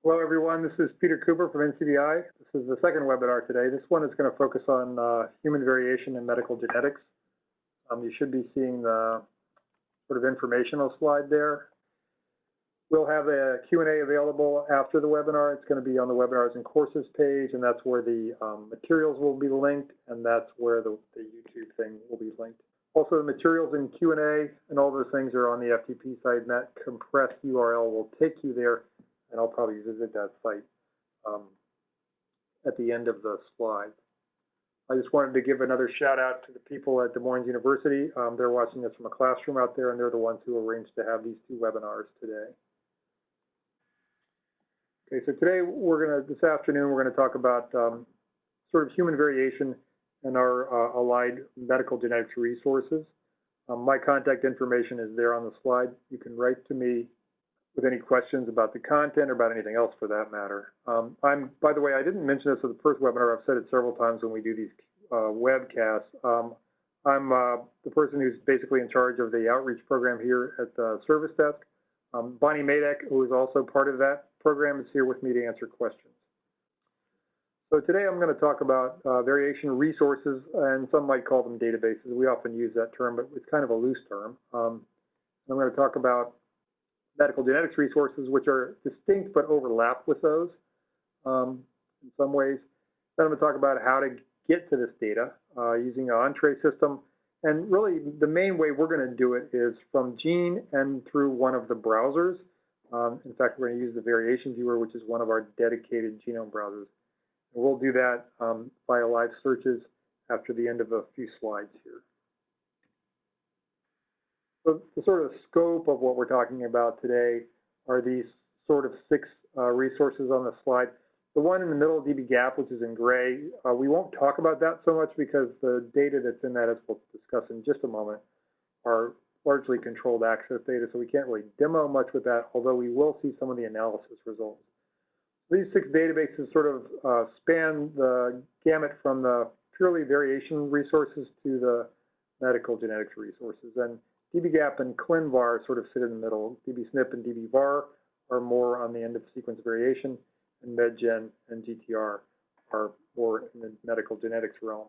Hello, everyone. This is Peter Cooper from NCBI. This is the second webinar today. This one is going to focus on human variation in medical genetics. You should be seeing the sort of informational slide there. We'll have a Q&A available after the webinar. It's going to be on the webinars and courses page, and that's where the materials will be linked, and that's where the YouTube thing will be linked. Also, the materials in Q&A and all those things are on the FTP site, and that compressed URL will take you there. And I'll probably visit that site at the end of the slide. I just wanted to give another shout out to the people at Des Moines University. They're watching this from a classroom out there, and they're the ones who arranged to have these two webinars today. Okay, so today this afternoon, we're going to talk about sort of human variation and our allied medical genetics resources. My contact information is there on the slide. You can write to me with any questions about the content or about anything else for that matter. By the way, I didn't mention this at the first webinar. I've said it several times when we do these webcasts. I'm the person who's basically in charge of the outreach program here at the service desk. Bonnie Madek, who is also part of that program, is here with me to answer questions. So today I'm going to talk about variation resources, and some might call them databases. We often use that term, but it's kind of a loose term. I'm going to talk about medical genetics resources, which are distinct but overlap with those in some ways. Then I'm going to talk about how to get to this data using an Entrez system. And really, the main way we're going to do it is from gene and through one of the browsers. In fact, we're going to use the variation viewer, which is one of our dedicated genome browsers. And we'll do that via live searches after the end of a few slides here. So the sort of scope of what we're talking about today are these sort of 6 resources on the slide. The one in the middle, dbGaP, which is in gray, we won't talk about that so much because the data that's in that, as we'll discuss in just a moment, are largely controlled access data, so we can't really demo much with that, although we will see some of the analysis results. These 6 databases sort of span the gamut from the purely variation resources to the medical genetics resources. And dbGaP and Clin Var sort of sit in the middle. dbSNP and dbVar are more on the end of sequence variation, and MedGen and GTR are more in the medical genetics realm.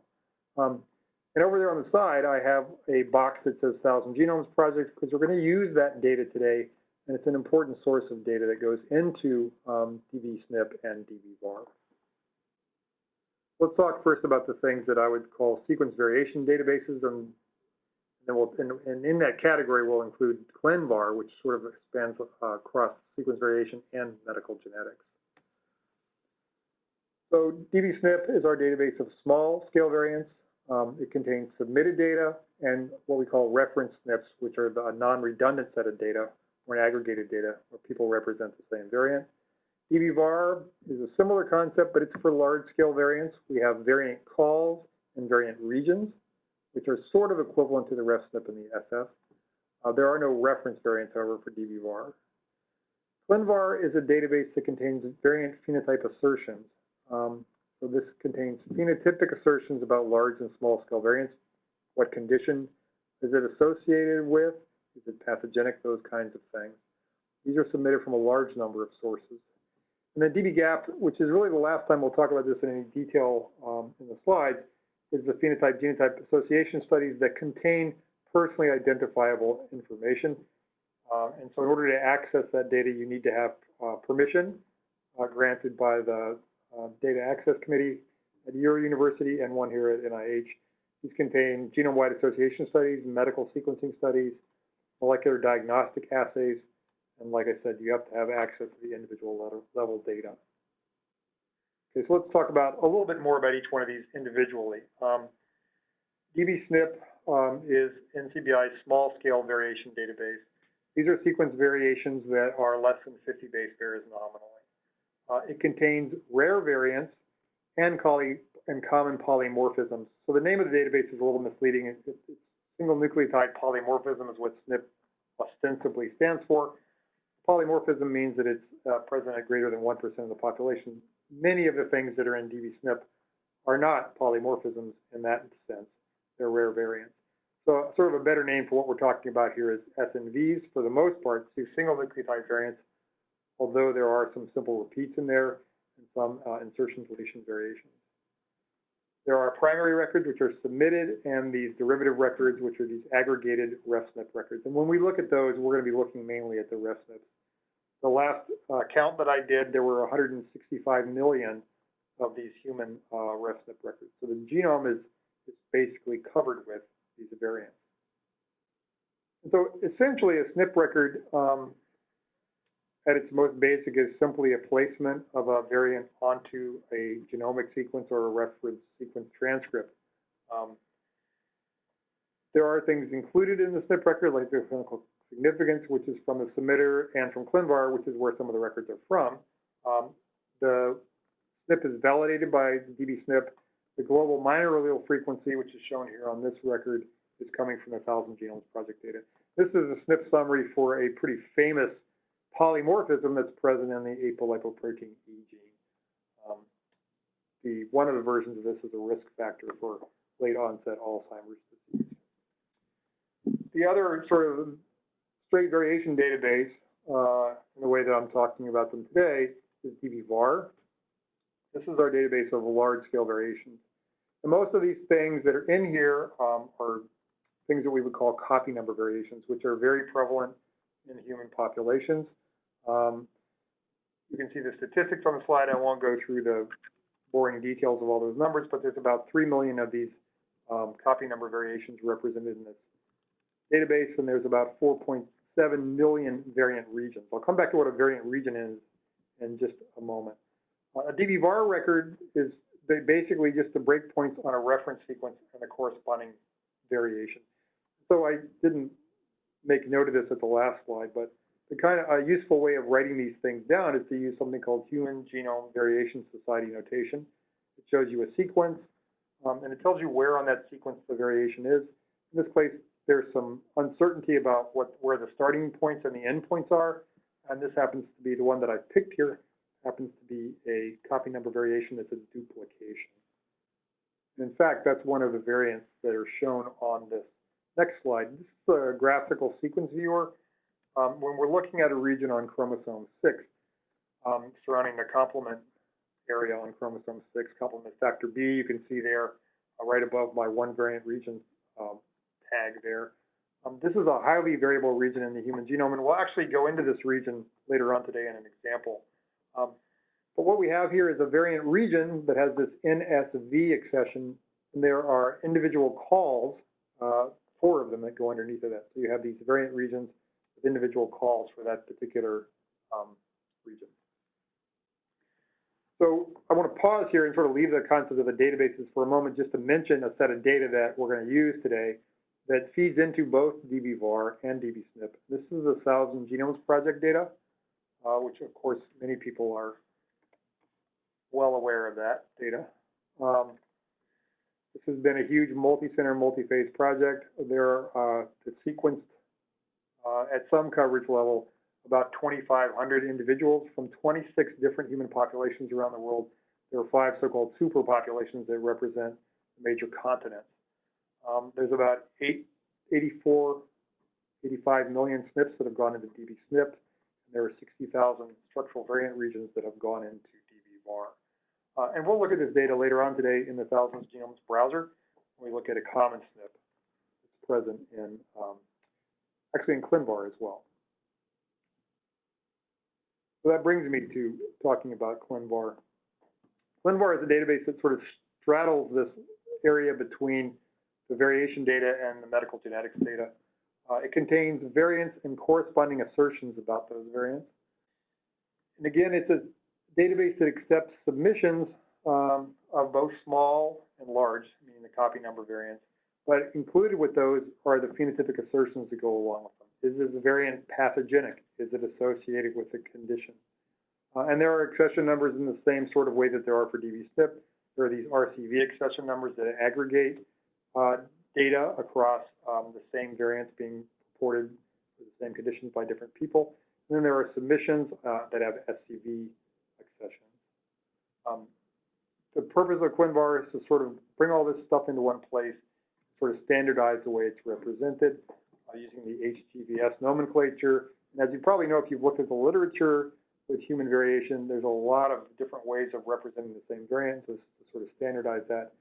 And over there on the side, I have a box that says 1000 Genomes Project, because we're going to use that data today, and it's an important source of data that goes into dbSNP and dbVar. Let's talk first about the things that I would call sequence variation databases, and in that category, we'll include Clin Var, which sort of expands across sequence variation and medical genetics. So dbSNP is our database of small-scale variants. It contains submitted data and what we call reference SNPs, which are a non-redundant set of data or an aggregated data where people represent the same variant. dbVar is a similar concept, but it's for large-scale variants. We have variant calls and variant regions, which are sort of equivalent to the RefSNP and the SF. There are no reference variants, however, for dbVar. Clin Var is a database that contains variant phenotype assertions. So this contains phenotypic assertions about large and small-scale variants. What condition is it associated with? Is it pathogenic? Those kinds of things. These are submitted from a large number of sources. And then dbGaP, which is really the last time we'll talk about this in any detail in the slides, is the phenotype-genotype association studies that contain personally identifiable information. And so in order to access that data, you need to have permission granted by the Data Access Committee at your university and one here at NIH. These contain genome-wide association studies, medical sequencing studies, molecular diagnostic assays, and like I said, you have to have access to the individual level data. Okay, so let's talk about a little bit more about each one of these individually. dbSNP is NCBI's small-scale variation database. These are sequence variations that are less than 50 base pairs nominally. It contains rare variants and common polymorphisms. So the name of the database is a little misleading. It's single nucleotide polymorphism is what SNP ostensibly stands for. Polymorphism means that it's present at greater than 1% of the population. Many of the things that are in dbSNP are not polymorphisms in that sense. They're rare variants. So sort of a better name for what we're talking about here is SNVs for the most part, so single nucleotide variants, although there are some simple repeats in there and some insertion deletion variations. There are primary records, which are submitted, and these derivative records, which are these aggregated RefSNP records. And when we look at those, we're going to be looking mainly at the RefSNPs. The last count that I did, there were 165 million of these human RefSNP records. So the genome is basically covered with these variants. And so essentially, a SNP record at its most basic is simply a placement of a variant onto a genomic sequence or a reference sequence transcript. There are things included in the SNP record, like the clinical significance, which is from the submitter, and from Clin Var, which is where some of the records are from. The SNP is validated by dbSNP. The global minor allele frequency, which is shown here on this record, is coming from the 1,000 Genomes Project data. This is a SNP summary for a pretty famous polymorphism that's present in the apolipoprotein E gene. One of the versions of this is a risk factor for late onset Alzheimer's disease. The other sort of straight variation database, in the way that I'm talking about them today, is dbVar. This is our database of large-scale variations. And most of these things that are in here are things that we would call copy number variations, which are very prevalent in human populations. You can see the statistics on the slide. I won't go through the boring details of all those numbers, but there's about 3 million of these copy number variations represented in this database, and there's about 4.7 million variant regions. I'll come back to what a variant region is in just a moment. A dbVar record is basically just the breakpoints on a reference sequence and the corresponding variation. So I didn't make note of this at the last slide, but the kind of a useful way of writing these things down is to use something called Human Genome Variation Society notation. It shows you a sequence, and it tells you where on that sequence the variation is. In this case, there's some uncertainty about where the starting points and the end points are, and this happens to be the one that I picked here, happens to be a copy number variation that's a duplication. And in fact, that's one of the variants that are shown on this next slide. This is a graphical sequence viewer. When we're looking at a region on chromosome 6, surrounding the complement area on chromosome 6, complement factor B, you can see there right above my one variant region tag there. This is a highly variable region in the human genome, and we'll actually go into this region later on today in an example. But what we have here is a variant region that has this NSV accession, and there are individual calls, 4 of them that go underneath of that. So you have these variant regions with individual calls for that particular region. So I want to pause here and sort of leave the concept of the databases for a moment just to mention a set of data that we're going to use today that feeds into both dbVar and dbSNP. This is the 1,000 Genomes Project data, which of course many people are well aware of that data. This has been a huge multi-center, multi-phase project. There are sequenced at some coverage level about 2,500 individuals from 26 different human populations around the world. There are 5 so-called superpopulations that represent the major continents. There's about 85 million SNPs that have gone into dbSNP, and there are 60,000 structural variant regions that have gone into dbVar. And we'll look at this data later on today in the Thousands Genomes browser. We look at a common SNP that's present in, actually in Clin Var as well. So that brings me to talking about Clin Var. Clin Var is a database that sort of straddles this area between the variation data and the medical genetics data. It contains variants and corresponding assertions about those variants. And again, it's a database that accepts submissions of both small and large, meaning the copy number variants. But included with those are the phenotypic assertions that go along with them. Is this variant pathogenic? Is it associated with the condition? And there are accession numbers in the same sort of way that there are for dbSNP. There are these RCV accession numbers that aggregate data across the same variants being reported for the same conditions by different people. And then there are submissions that have SCV accessions. The purpose of Clin Var is to sort of bring all this stuff into one place, sort of standardize the way it's represented using the HGVS nomenclature. And as you probably know if you've looked at the literature, with human variation. There's a lot of different ways of representing the same variant to sort of standardize that.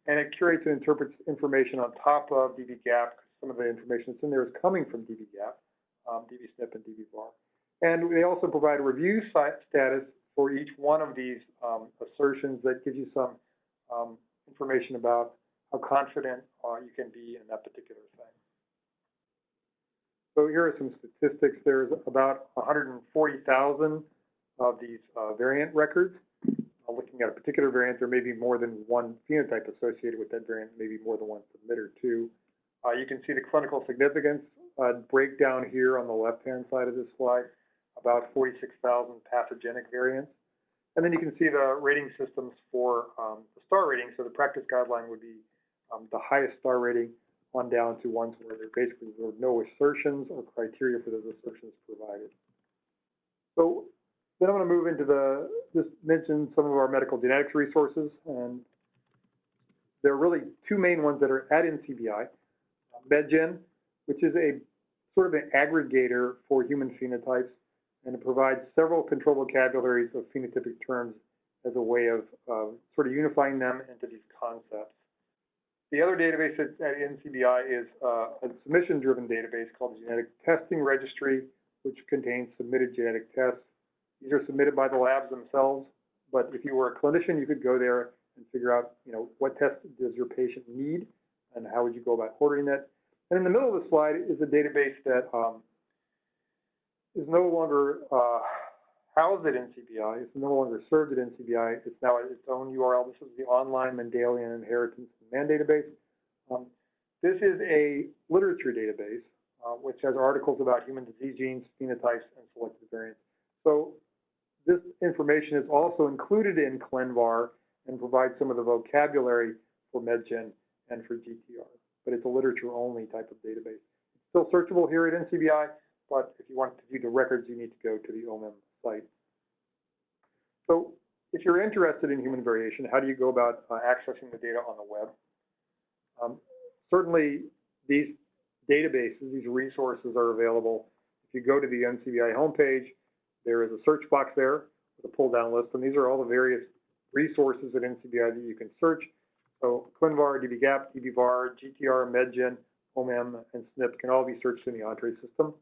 And it curates and interprets information on top of dbGaP. Some of the information that's in there is coming from dbGaP, dbSNP, and dbVAR. And they also provide a review status for each one of these assertions that gives you some information about how confident you can be in that particular thing. So here are some statistics. There's about 140,000 of these variant records. Looking at a particular variant, there may be more than one phenotype associated with that variant, maybe more than one submitter too. You can see the clinical significance breakdown here on the left-hand side of this slide, about 46,000 pathogenic variants. And then you can see the rating systems for the star rating. So the practice guideline would be the highest star rating on down to ones where there basically were no assertions or criteria for those assertions provided. So then I'm going to move into just mention some of our medical genetics resources. And there are really two main ones that are at NCBI. MedGen, which is a sort of an aggregator for human phenotypes, and it provides several control vocabularies of phenotypic terms as a way of sort of unifying them into these concepts. The other database at NCBI is a submission-driven database called the Genetic Testing Registry, which contains submitted genetic tests. These are submitted by the labs themselves, but if you were a clinician, you could go there and figure out, what test does your patient need, and how would you go about ordering it. And in the middle of the slide is a database that is no longer housed at NCBI. It's no longer served at NCBI. It's now its own URL. This is the Online Mendelian Inheritance and Man database. This is a literature database which has articles about human disease genes, phenotypes, and selected variants. So this information is also included in Clin Var and provides some of the vocabulary for MedGen and for GTR. But it's a literature-only type of database. It's still searchable here at NCBI, but if you want to view the records, you need to go to the OMIM site. So if you're interested in human variation, how do you go about accessing the data on the web? Certainly, these databases, these resources are available. If you go to the NCBI homepage, there is a search box there with a pull-down list, and these are all the various resources at NCBI that you can search. So Clin Var, dbGaP, dbVAR, GTR, MedGen, OMIM, and SNP can all be searched in the Entrez system.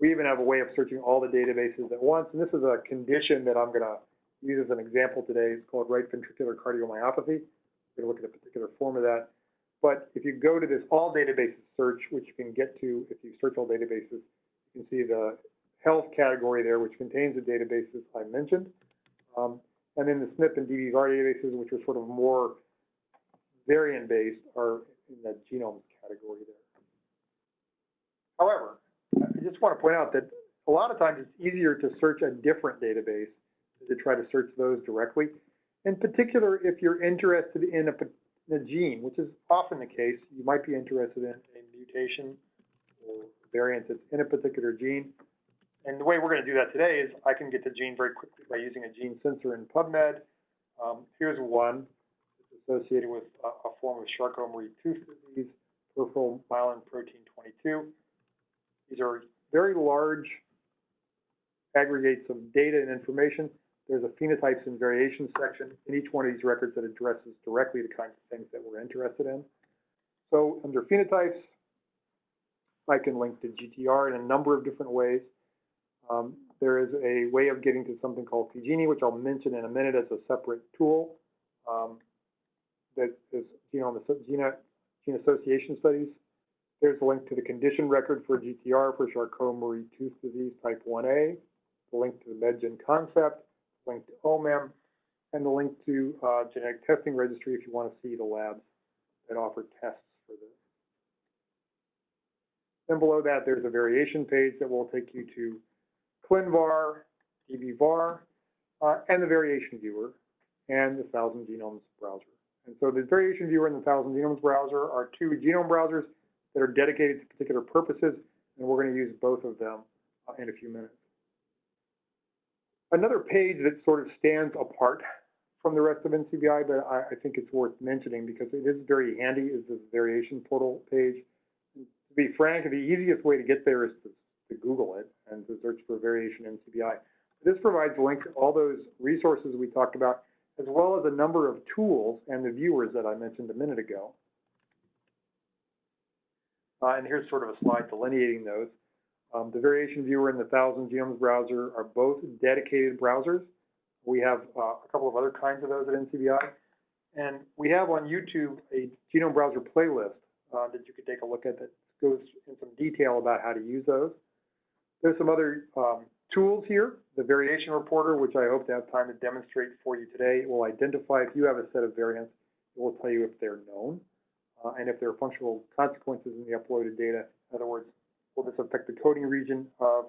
We even have a way of searching all the databases at once, and this is a condition that I'm going to use as an example today. It's called right ventricular cardiomyopathy. We're going to look at a particular form of that. But if you go to this all databases search, which you can get to if you search all databases, you can see the health category there, which contains the databases I mentioned. And then the SNP and dbVAR databases, which are sort of more variant-based, are in the genomes category there. However, I just want to point out that a lot of times it's easier to search a different database than to try to search those directly. In particular, if you're interested in a gene, which is often the case, you might be interested in a mutation or variant that's in a particular gene. And the way we're going to do that today is I can get the gene very quickly by using a gene sensor in PubMed. Here's one that's associated with a form of Charcot-Marie Tooth disease, peripheral myelin protein 22. These are very large aggregates of data and information. There's a phenotypes and variation section in each one of these records that addresses directly the kinds of things that we're interested in. So under phenotypes, I can link to GTR in a number of different ways. There is a way of getting to something called PGenie, which I'll mention in a minute as a separate tool that is gene association studies. There's a link to the condition record for GTR for Charcot-Marie Tooth disease type 1A, the link to the MedGen concept, the link to OMIM, and the link to genetic testing registry if you want to see the labs that offer tests for this. Then below that, there's a variation page that will take you to Clin Var, dbVAR, and the variation viewer, and the 1000 Genomes browser. And so the variation viewer and the 1000 Genomes browser are two genome browsers that are dedicated to particular purposes, and we're going to use both of them in a few minutes. Another page that sort of stands apart from the rest of NCBI, but I think it's worth mentioning because it is very handy, is this variation portal page. To be frank, the easiest way to get there is to Google it, and to search for variation NCBI. This provides links to all those resources we talked about, as well as a number of tools and the viewers that I mentioned a minute ago. And here's sort of a slide delineating those. The variation viewer and the 1000 Genomes browser are both dedicated browsers. We have a couple of other kinds of those at NCBI. And we have on YouTube a genome browser playlist that you could take a look at that goes in some detail about how to use those. There's some other tools here. The variation reporter, which I hope to have time to demonstrate for you today, will identify if you have a set of variants. It will tell you if they're known and if there are functional consequences in the uploaded data. In other words, will this affect the coding region of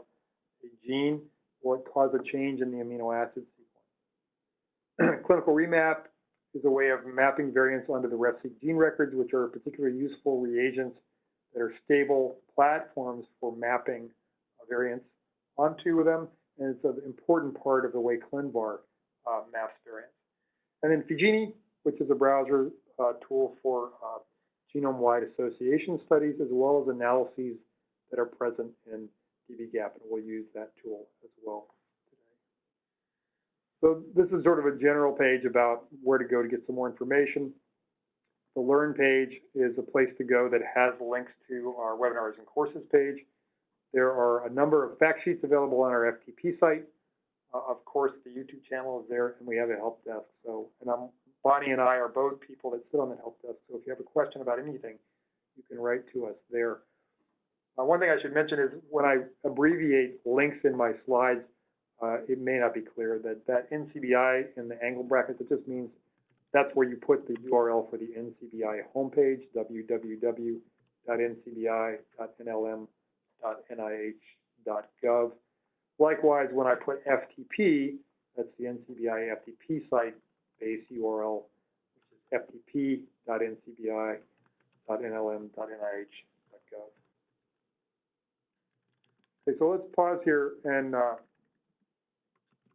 a gene? Will it cause a change in the amino acid sequence? Clinical remap is a way of mapping variants onto the RefSeq gene records, which are particularly useful reagents that are stable platforms for mapping variants onto them, and it's an important part of the way Clin Var maps variants. And then Figini, which is a browser tool for genome-wide association studies, as well as analyses that are present in dbGaP, and we'll use that tool as well today. So this is sort of a general page about where to go to get some more information. The Learn page is a place to go that has links to our webinars and courses page. There are a number of fact sheets available on our FTP site. Of course, the YouTube channel is there, and we have a help desk. So, Bonnie and I are both people that sit on the help desk. So if you have a question about anything, you can write to us there. One thing I should mention is when I abbreviate links in my slides, it may not be clear that NCBI in the angle brackets, it just means that's where you put the URL for the NCBI homepage, www.ncbi.nlm.nih.gov. Likewise, when I put FTP, that's the NCBI FTP site base URL, which is ftp.ncbi.nlm.nih.gov. Okay, so let's pause here and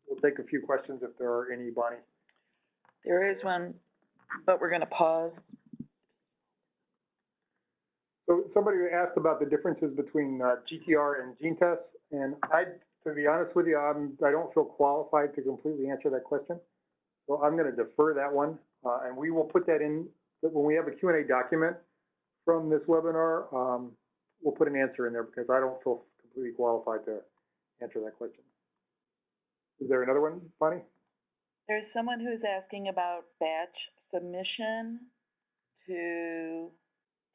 we'll take a few questions if there are any, Bonnie. There is one, but we're going to pause. So somebody asked about the differences between GTR and gene tests, and to be honest with you, I don't feel qualified to completely answer that question. So I'm going to defer that one, and we will put that in when we have a Q&A document from this webinar. We'll put an answer in there because I don't feel completely qualified to answer that question. Is there another one, Bonnie? There's someone who's asking about batch submission to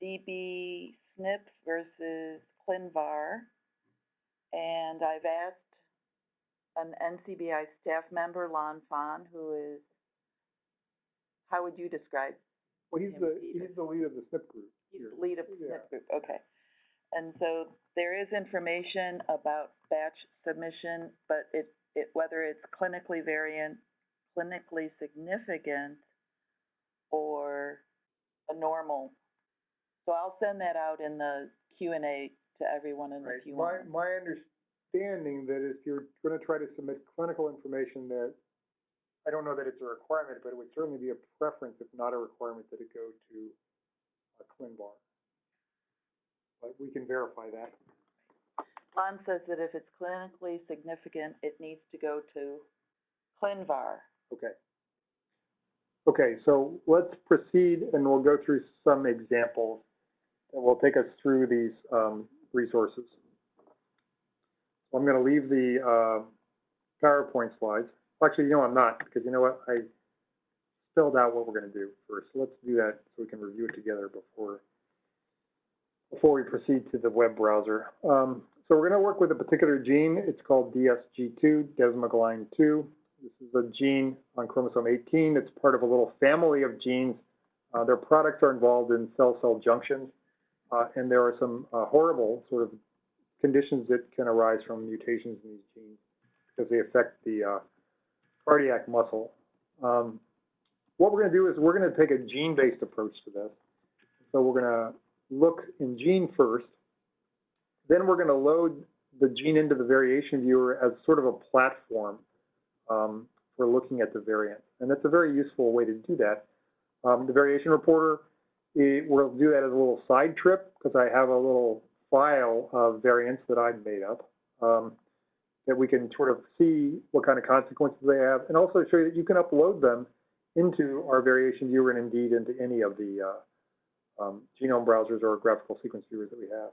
DB SNP versus Clin Var, and I've asked an NCBI staff member, Lon Fon, who is, how would you describe? Well, he's the lead of the SNP group. He's the lead of the SNP group, okay. And so there is information about batch submission, but whether it's clinically variant, clinically significant, or a normal. So I'll send that out in the Q&A to everyone in the Q&A. My understanding that if you're going to try to submit clinical information, that I don't know that it's a requirement, but it would certainly be a preference, if not a requirement, that it go to a Clin Var. But we can verify that. Lon says that if it's clinically significant, it needs to go to Clin Var. Okay. Okay, so let's proceed, and we'll go through some examples that will take us through these resources. So I'm going to leave the PowerPoint slides. Actually, you know I'm not, because you know what? I spelled out what we're going to do first. So let's do that so we can review it together before we proceed to the web browser. So we're going to work with a particular gene. It's called DSG2, desmoglein 2. This is a gene on chromosome 18. It's part of a little family of genes. Their products are involved in cell-cell junctions, and there are some horrible sort of conditions that can arise from mutations in these genes because they affect the cardiac muscle. What we're going to do is we're going to take a gene-based approach to this. So we're going to look in gene first. Then we're going to load the gene into the variation viewer as sort of a platform for looking at the variant. And that's a very useful way to do that. The variation reporter, we'll do that as a little side trip because I have a little file of variants that I've made up. that we can sort of see what kind of consequences they have, and also show you that you can upload them into our variation viewer and indeed into any of the genome browsers or graphical sequence viewers that we have.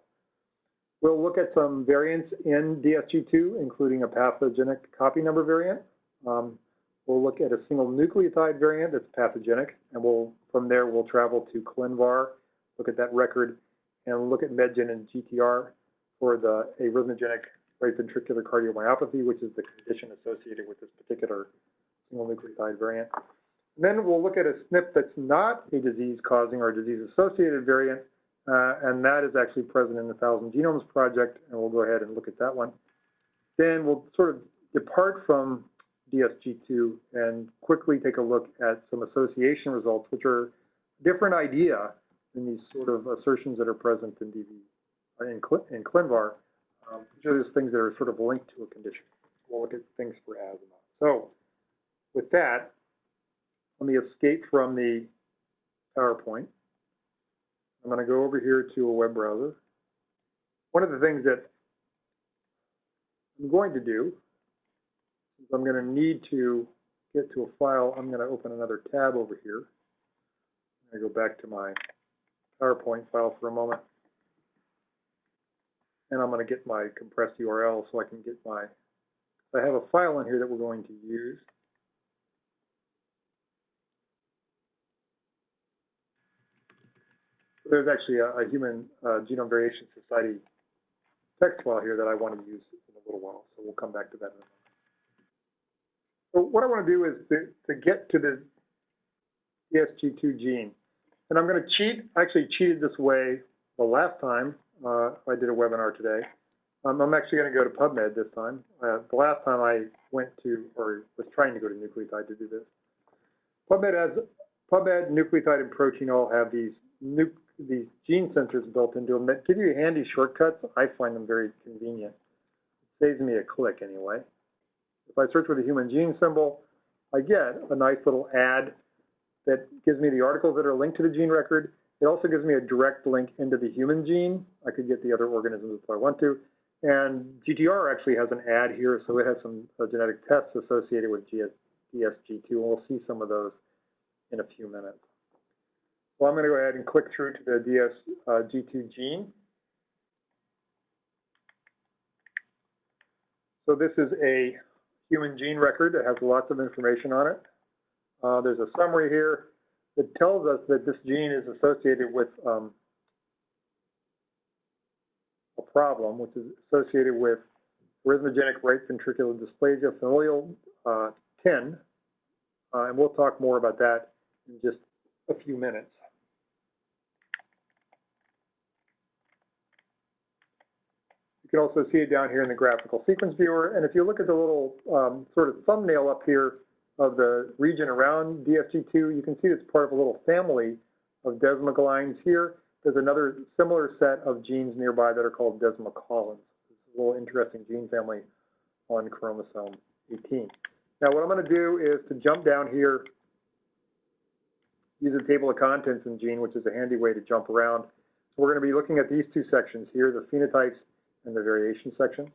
We'll look at some variants in DSG2, including a pathogenic copy number variant. We'll look at a single nucleotide variant that's pathogenic, and from there we'll travel to Clin Var, look at that record, and look at MedGen and GTR for the arrhythmogenic right ventricular cardiomyopathy, which is the condition associated with this particular single nucleotide variant. And then we'll look at a SNP that's not a disease-causing or disease-associated variant, and that is actually present in the 1000 Genomes Project, and we'll go ahead and look at that one. Then we'll sort of depart from DSG2 and quickly take a look at some association results, which are a different idea than these sort of assertions that are present in Clin Var. These are just things that are sort of linked to a condition. We'll look at things for asthma. So with that, let me escape from the PowerPoint. I'm going to go over here to a web browser. One of the things that I'm going to do is I'm going to need to get to a file. I'm going to open another tab over here. I'm going to go back to my PowerPoint file for a moment. And I'm going to get my compressed URL so I can get I have a file in here that we're going to use. There's actually a Human Genome Variation Society text file here that I want to use in a little while, so we'll come back to that in a moment. So what I want to do is to get to the DSG2 gene. And I'm going to cheat. I actually cheated this way the last time I did a webinar today. I'm actually going to go to PubMed this time. The last time I went to, or was trying to go to nucleotide to do this. PubMed, nucleotide, and protein all have these gene sensors built into them that give you handy shortcuts. I find them very convenient. It saves me a click anyway. If I search with a human gene symbol, I get a nice little ad that gives me the articles that are linked to the gene record. It also gives me a direct link into the human gene. I could get the other organisms if I want to. And GTR actually has an ad here, so it has some genetic tests associated with DSG2, and we'll see some of those in a few minutes. Well, I'm going to go ahead and click through to the DSG2 gene. So this is a human gene record that has lots of information on it. There's a summary here that tells us that this gene is associated with a problem, which is associated with arrhythmogenic right ventricular dysplasia, familial 10, and we'll talk more about that in just a few minutes. You can also see it down here in the graphical sequence viewer, and if you look at the little sort of thumbnail up here of the region around DSG2, you can see it's part of a little family of desmoglines here. There's another similar set of genes nearby that are called desmocollins. It's a little interesting gene family on chromosome 18. Now what I'm going to do is to jump down here, use a table of contents in gene, which is a handy way to jump around. So we're going to be looking at these two sections here, the phenotypes and the variation section.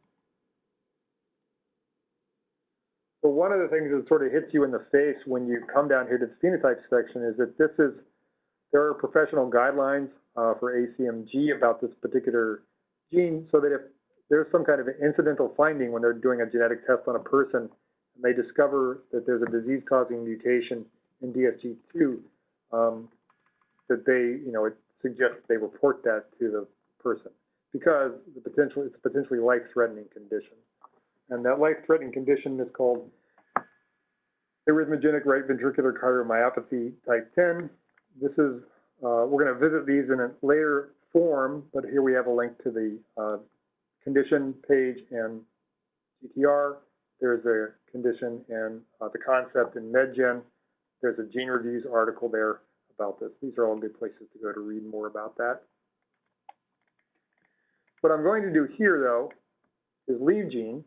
So one of the things that sort of hits you in the face when you come down here to the phenotype section is that there are professional guidelines for ACMG about this particular gene, so that if there's some kind of an incidental finding when they're doing a genetic test on a person and they discover that there's a disease-causing mutation in DSG2, that it suggests they report that to the person because it's a potentially life-threatening condition. And that life-threatening condition is called arrhythmogenic right ventricular cardiomyopathy type 10. This is, we're going to visit these in a later form, but here we have a link to the condition page and GTR. There's a condition and the concept in MedGen. There's a Gene Reviews article there about this. These are all good places to go to read more about that. What I'm going to do here, though, is leave gene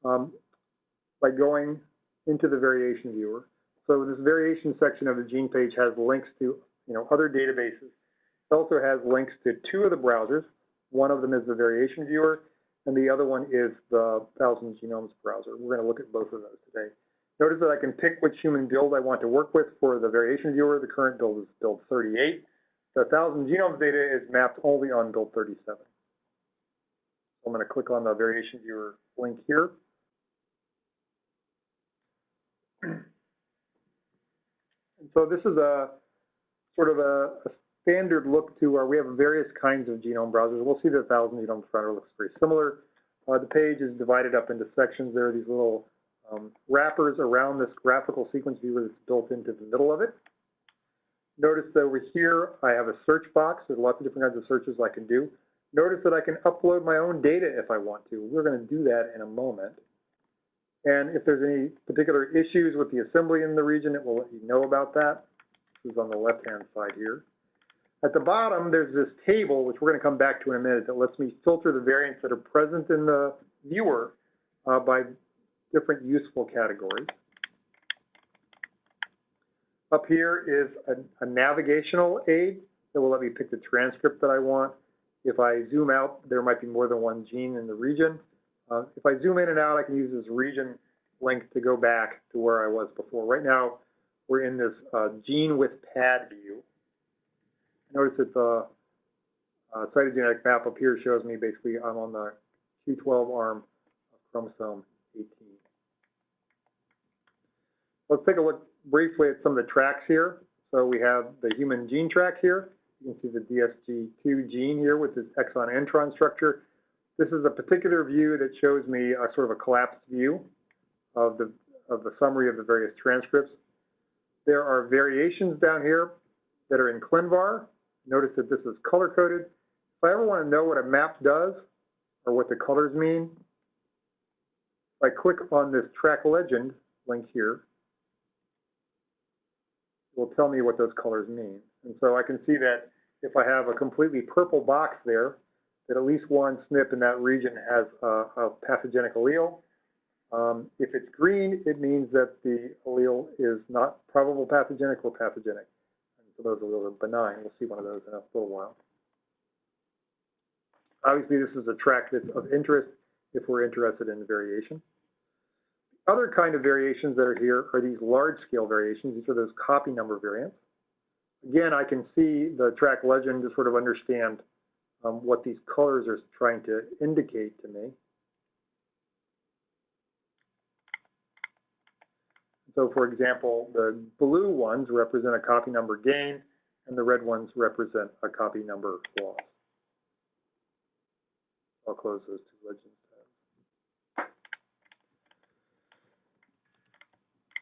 by going into the variation viewer. So this variation section of the gene page has links to other databases. It also has links to two of the browsers. One of them is the variation viewer, and the other one is the 1000 Genomes browser. We're going to look at both of those today. Notice that I can pick which human build I want to work with for the variation viewer. The current build is build 38. The 1000 genomes data is mapped only on build 37. I'm going to click on the variation viewer link here. And so this is a sort of a standard look to we have various kinds of genome browsers. We'll see the 1000 genomes browser looks very similar. The page is divided up into sections. There are these little wrappers around this graphical sequence viewer that's built into the middle of it. Notice that over here I have a search box. There's lots of different kinds of searches I can do. Notice that I can upload my own data if I want to. We're going to do that in a moment. And if there's any particular issues with the assembly in the region, it will let you know about that. This is on the left-hand side here. At the bottom, there's this table, which we're going to come back to in a minute, that lets me filter the variants that are present in the viewer by different useful categories. Up here is a navigational aid that will let me pick the transcript that I want. If I zoom out, there might be more than one gene in the region. If I zoom in and out, I can use this region link to go back to where I was before. Right now, we're in this gene with pad view. Notice that the cytogenetic map up here shows me basically I'm on the Q12 arm of chromosome 18. Let's take a look briefly at some of the tracks here. So we have the human gene track here. You can see the DSG2 gene here with this exon-intron structure. This is a particular view that shows me a sort of a collapsed view of the summary of the various transcripts. There are variations down here that are in Clin Var. Notice that this is color-coded. If I ever want to know what a map does or what the colors mean, if I click on this track legend link here, it will tell me what those colors mean. And so I can see that if I have a completely purple box there, that at least one SNP in that region has a pathogenic allele. If it's green, it means that the allele is not probable pathogenic or pathogenic. And so those alleles are benign. We'll see one of those in a little while. Obviously, this is a track that's of interest if we're interested in variation. Other kind of variations that are here are these large-scale variations. These are those copy number variants. Again, I can see the track legend to sort of understand what these colors are trying to indicate to me. So, for example, the blue ones represent a copy number gain, and the red ones represent a copy number loss. I'll close those two legends.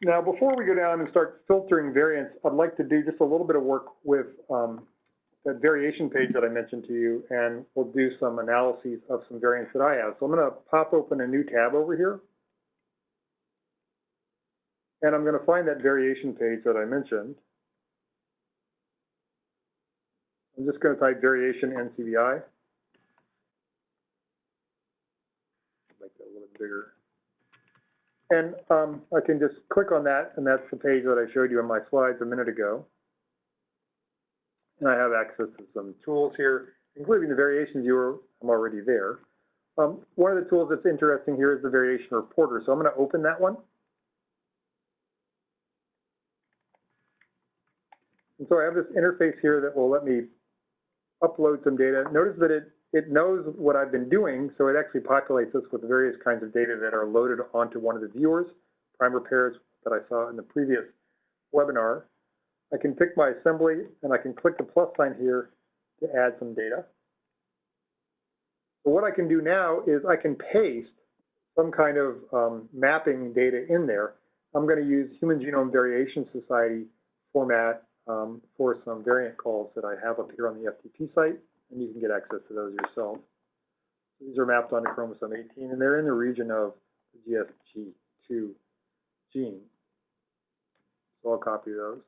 Now, before we go down and start filtering variants, I'd like to do just a little bit of work with that variation page that I mentioned to you, and we'll do some analyses of some variants that I have. So I'm going to pop open a new tab over here, and I'm going to find that variation page that I mentioned. I'm just going to type variation NCBI. Make that a little bit bigger. And I can just click on that, and that's the page that I showed you in my slides a minute ago. And I have access to some tools here, including the variation viewer. I'm already there. One of the tools that's interesting here is the variation reporter. So I'm going to open that one. And so I have this interface here that will let me upload some data. Notice that it knows what I've been doing, so it actually populates this with various kinds of data that are loaded onto one of the viewers, primer pairs that I saw in the previous webinar. I can pick my assembly, and I can click the plus sign here to add some data. So what I can do now is I can paste some kind of mapping data in there. I'm going to use Human Genome Variation Society format for some variant calls that I have up here on the FTP site, and you can get access to those yourself. These are mapped onto chromosome 18, and they're in the region of the GSG2 gene. So I'll copy those.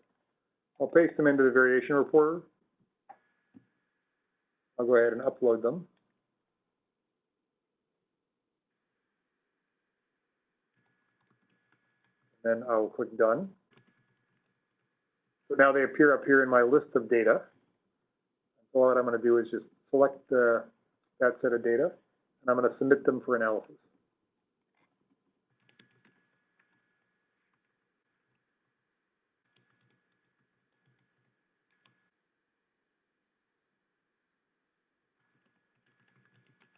I'll paste them into the variation reporter. I'll go ahead and upload them. Then I'll click Done. So now they appear up here in my list of data. So what I'm going to do is just select that set of data, and I'm going to submit them for analysis.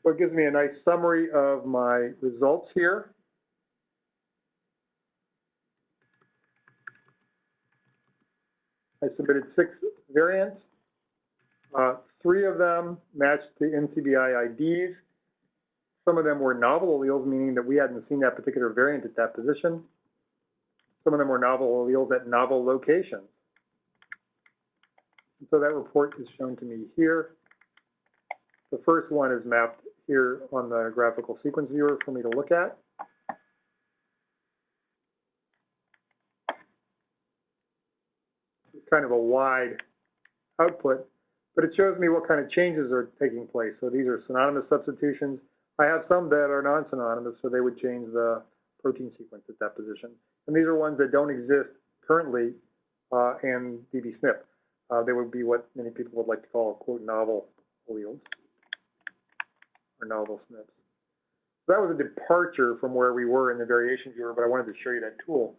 So it gives me a nice summary of my results here. I submitted 6 variants. 3 of them matched the NCBI IDs. Some of them were novel alleles, meaning that we hadn't seen that particular variant at that position. Some of them were novel alleles at novel locations. And so that report is shown to me here. The first one is mapped here on the graphical sequence viewer for me to look at. It's kind of a wide output, but it shows me what kind of changes are taking place. So these are synonymous substitutions. I have some that are non-synonymous, so they would change the protein sequence at that position. And these are ones that don't exist currently in dbSNP. They would be what many people would like to call, quote, novel alleles or novel SNPs. So that was a departure from where we were in the variation viewer, but I wanted to show you that tool.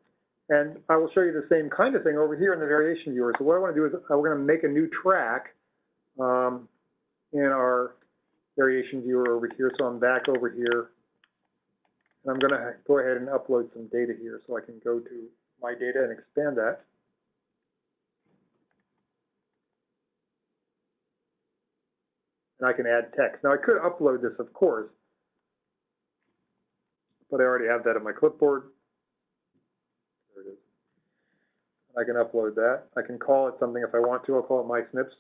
And I will show you the same kind of thing over here in the variation viewer. So what I want to do is we're going to make a new track in our variation viewer over here. So I'm back over here, and I'm going to go ahead and upload some data here. So I can go to my data and expand that. And I can add text. Now I could upload this, of course, but I already have that on my clipboard. There it is. I can upload that. I can call it something if I want to. I'll call it my SNPs.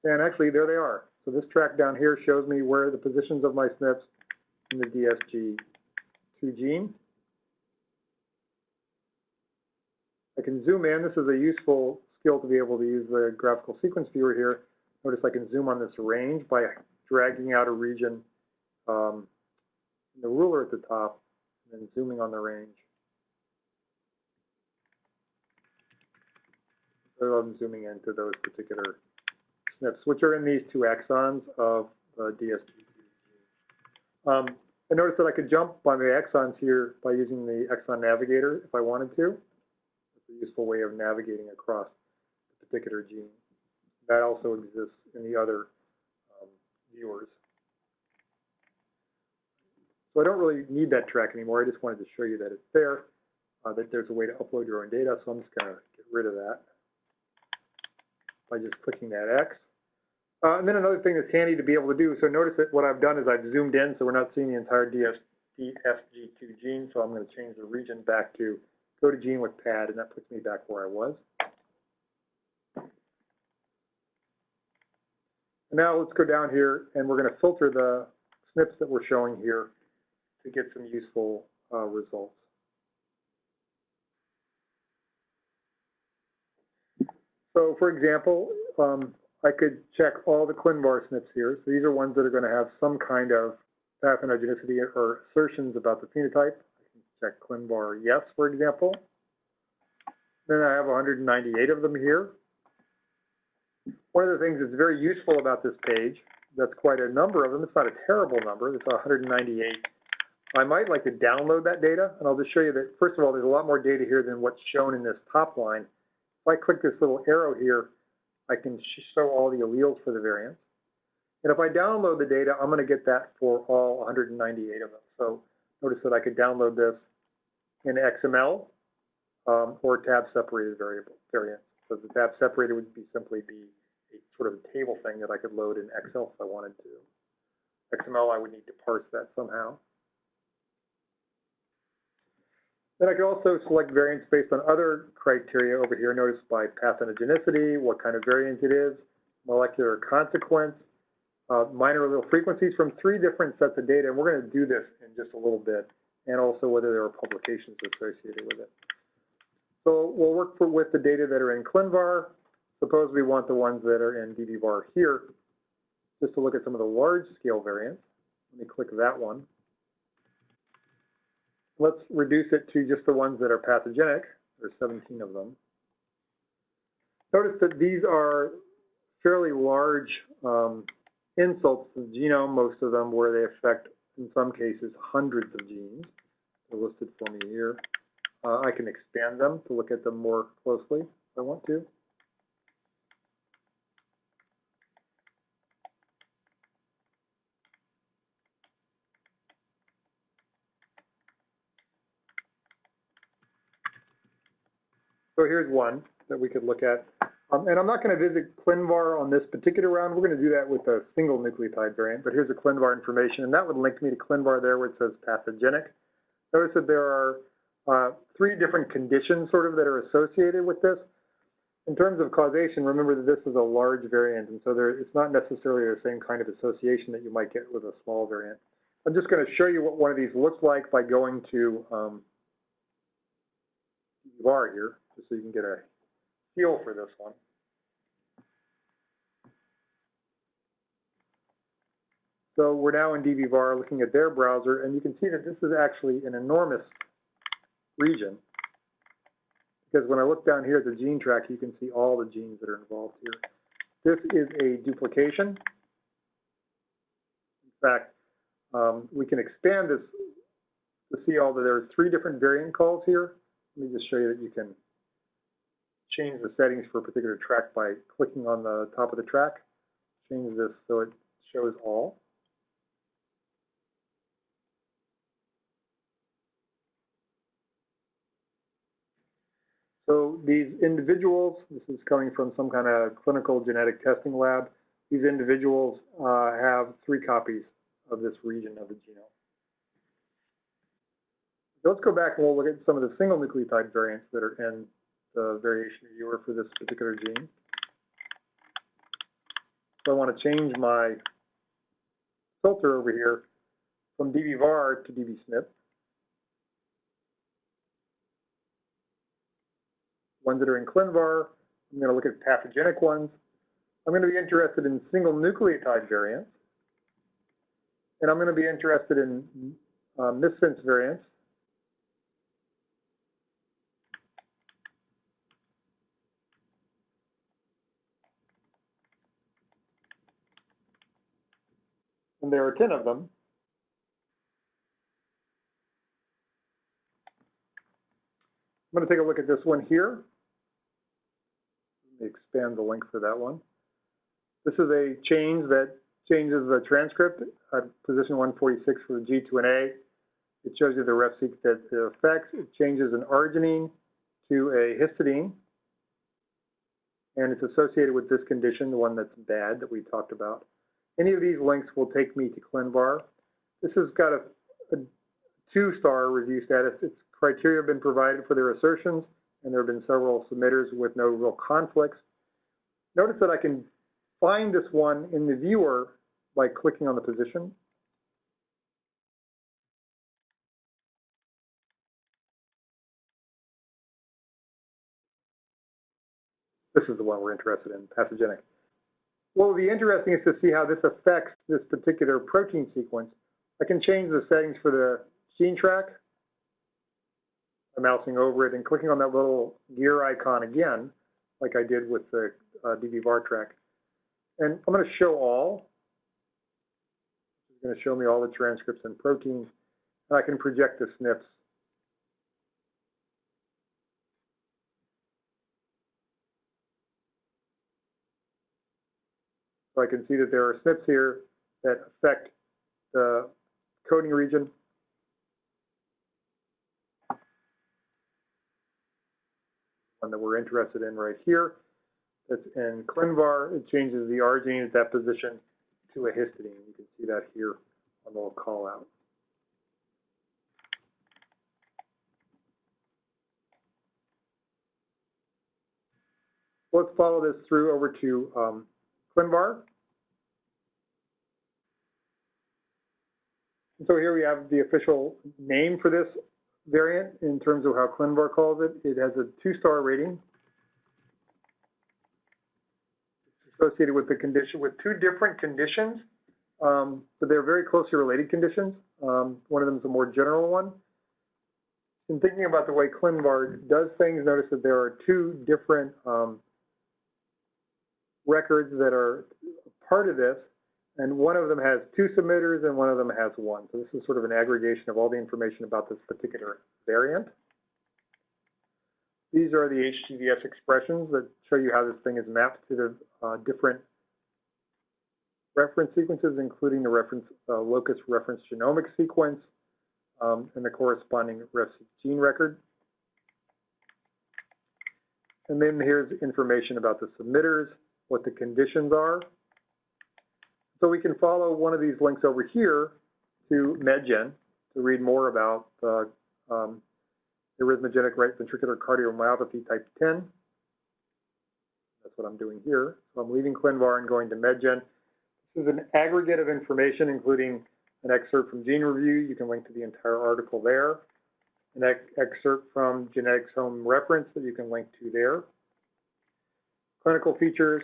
And actually, there they are. So this track down here shows me where the positions of my SNPs in the DSG2 gene. I can zoom in. This is a useful skill to be able to use the graphical sequence viewer here. Notice I can zoom on this range by dragging out a region in the ruler at the top and then zooming on the range. So I'm zooming into those particular SNPs, which are in these 2 exons of the DSG2 gene. I noticed that I could jump by the exons here by using the exon navigator if I wanted to. It's a useful way of navigating across a particular gene. That also exists in the other viewers. So I don't really need that track anymore. I just wanted to show you that it's there, that there's a way to upload your own data. So I'm just going to get rid of that by just clicking that X. And then another thing that's handy to be able to do, so notice that what I've done is I've zoomed in, so we're not seeing the entire DSG2 gene, so I'm going to change the region back to go to gene with pad, and that puts me back where I was. And now let's go down here, and we're going to filter the SNPs that we're showing here to get some useful results. So for example, I could check all the Clin Var SNPs here. So these are ones that are going to have some kind of pathogenicity or assertions about the phenotype. I can check Clin Var yes, for example. Then I have 198 of them here. One of the things that's very useful about this page, that's quite a number of them. It's not a terrible number. It's 198. I might like to download that data, and I'll just show you that, first of all, there's a lot more data here than what's shown in this top line. If I click this little arrow here, I can show all the alleles for the variants. And if I download the data, I'm going to get that for all 198 of them. So notice that I could download this in XML or tab-separated variants. So the tab-separated would simply be a sort of a table thing that I could load in Excel if I wanted to. XML, I would need to parse that somehow. Then I could also select variants based on other criteria over here. Notice by pathogenicity, what kind of variant it is, molecular consequence, minor allele frequencies from 3 different sets of data. And we're going to do this in just a little bit, and also whether there are publications associated with it. So we'll work with the data that are in Clin Var. Suppose we want the ones that are in dbVar here, just to look at some of the large scale variants. Let me click that one. Let's reduce it to just the ones that are pathogenic. There's 17 of them. Notice that these are fairly large insults to the genome, most of them where they affect, in some cases, hundreds of genes. They're listed for me here. I can expand them to look at them more closely if I want to. So here's one that we could look at. And I'm not going to visit Clin Var on this particular round. We're going to do that with a single nucleotide variant. But here's the Clin Var information, and that would link me to Clin Var there where it says pathogenic. Notice that there are 3 different conditions sort of that are associated with this. In terms of causation, remember that this is a large variant, and so it's not necessarily the same kind of association that you might get with a small variant. I'm just going to show you what one of these looks like by going to VAR here, just so you can get a feel for this one. So we're now in DBVAR looking at their browser, and you can see that this is actually an enormous region. Because when I look down here at the gene track, you can see all the genes that are involved here. This is a duplication. In fact, we can expand this to see all that there are 3 different variant calls here. Let me just show you that you can change the settings for a particular track by clicking on the top of the track. Change this so it shows all. So these individuals, this is coming from some kind of clinical genetic testing lab, these individuals have 3 copies of this region of the genome. So let's go back and we'll look at some of the single nucleotide variants that are in the variation viewer for this particular gene. So I want to change my filter over here from DBVAR to DBSNP. Ones that are in Clin Var, I'm going to look at pathogenic ones. I'm going to be interested in single nucleotide variants. And I'm going to be interested in missense variants. And there are 10 of them. I'm going to take a look at this one here. Let me expand the link for that one. This is a change that changes the transcript at position 146 for the G2A. It shows you the ref-seq that it affects. It changes an arginine to a histidine. And it's associated with this condition, the one that's bad that we talked about. Any of these links will take me to Clin Var. This has got a 2-star review status. Its criteria have been provided for their assertions, and there have been several submitters with no real conflicts. Notice that I can find this one in the viewer by clicking on the position. This is the one we're interested in, pathogenic. What will be interesting is to see how this affects this particular protein sequence. I can change the settings for the gene track by mousing over it and clicking on that little gear icon again, like I did with the DBVAR track. And I'm going to show all. It's going to show me all the transcripts and proteins, and I can project the SNPs. So I can see that there are SNPs here that affect the coding region. One that we're interested in right here. That's in Clin Var. It changes the arginine at that position to a histidine. You can see that here on the little call out. Let's follow this through over to Clin Var. And so here we have the official name for this variant in terms of how Clin Var calls it. It has a 2-star rating. It's associated with the condition, with 2 different conditions, but they're very closely related conditions. One of them is a more general one. in thinking about the way Clin Var does things, notice that there are two different records that are part of this, and one of them has two submitters and one of them has one. So this is sort of an aggregation of all the information about this particular variant. These are the HGVS expressions that show you how this thing is mapped to the different reference sequences, including the reference locus reference genomic sequence and the corresponding gene record. And then here's information about the submitters, what the conditions are. So we can follow one of these links over here to MedGen to read more about the arrhythmogenic right ventricular cardiomyopathy type 10. That's what I'm doing here. So I'm leaving Clin Var and going to MedGen. This is an aggregate of information, including an excerpt from Gene Review. You can link to the entire article there. An excerpt from Genetics Home Reference that you can link to there. Clinical features,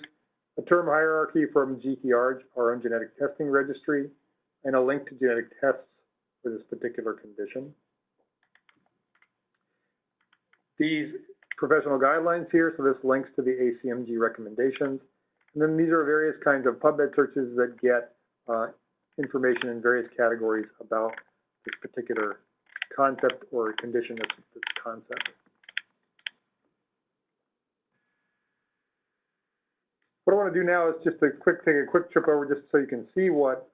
a term hierarchy from GTR, our own genetic testing registry, and a link to genetic tests for this particular condition. These professional guidelines here, so this links to the ACMG recommendations. And then these are various kinds of PubMed searches that get information in various categories about this particular concept or condition of this concept. What I want to do now is just take a quick trip over just so you can see what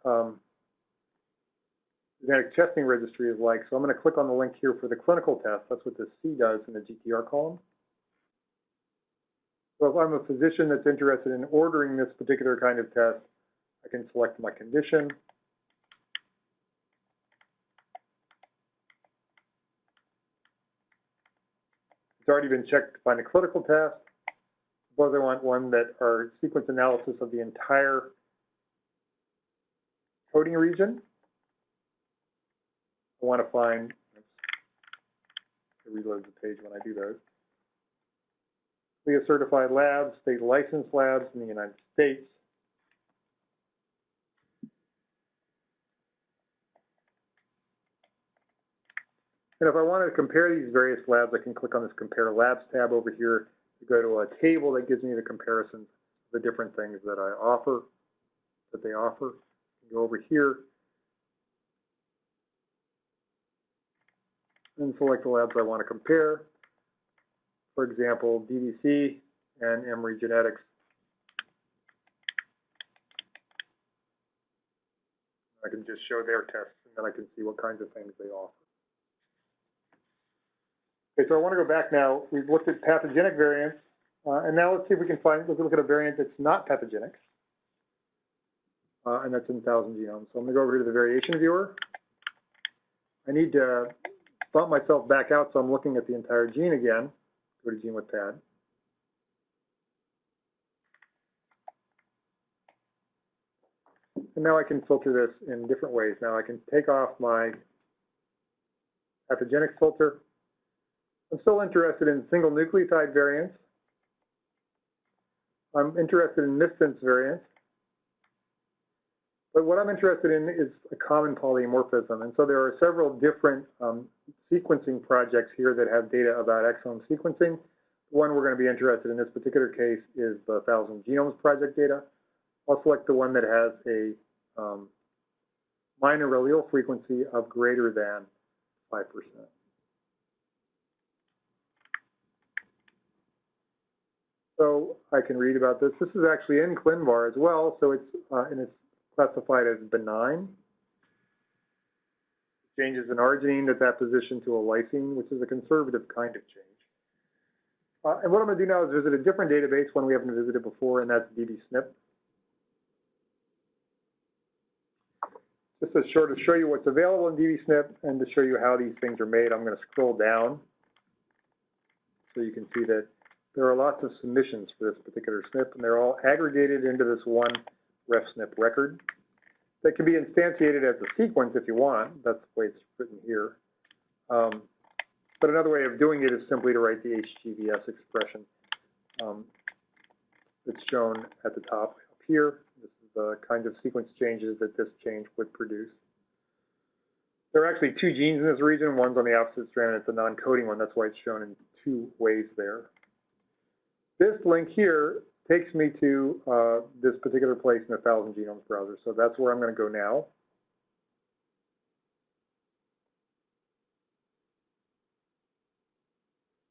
genetic testing registry is like. So I'm going to click on the link here for the clinical test. That's what this C does in the GTR column. So if I'm a physician that's interested in ordering this particular kind of test, I can select my condition. It's already been checked to find a clinical test. Suppose I want one that are sequence analysis of the entire coding region. I want to find, it reloads the page when I do those. We have certified labs, state licensed labs in the United States. And if I want to compare these various labs, I can click on this Compare Labs tab over here to go to a table that gives me the comparisons of the different things that I offer, that they offer. Go over here and select the labs I want to compare. For example, DDC and Emory Genetics. I can just show their tests, and then I can see what kinds of things they offer. Okay, so I want to go back now. We've looked at pathogenic variants, and now let's see if we can let's look at a variant that's not pathogenic, and that's in 1,000 genomes. So I'm going to go over here to the variation viewer. I need to bump myself back out so I'm looking at the entire gene again. Go to Gene with Pad. And now I can filter this in different ways. Now I can take off my pathogenic filter. I'm still interested in single nucleotide variants. I'm interested in missense variants. But what I'm interested in is a common polymorphism. And so there are several different sequencing projects here that have data about exome sequencing. The one we're going to be interested in this particular case is the 1,000 Genomes Project data. I'll select the one that has a minor allele frequency of greater than 5%. So I can read about this. This is actually in Clin Var as well, so it's classified as benign. Changes an arginine that's at position to a lysine, which is a conservative kind of change. And what I'm going to do now is visit a different database, one we haven't visited before, and that's dbSNP. Just to show you what's available in dbSNP and to show you how these things are made, I'm going to scroll down so you can see that there are lots of submissions for this particular SNP, and they're all aggregated into this one RefSNP record. That can be instantiated as a sequence if you want. That's the way it's written here. But another way of doing it is simply to write the HGVS expression that's shown at the top up here. This is the kind of sequence changes that this change would produce. There are actually two genes in this region. One's on the opposite strand, and it's a non-coding one. That's why it's shown in two ways there. This link here takes me to this particular place in the 1000 Genomes browser. So that's where I'm going to go now.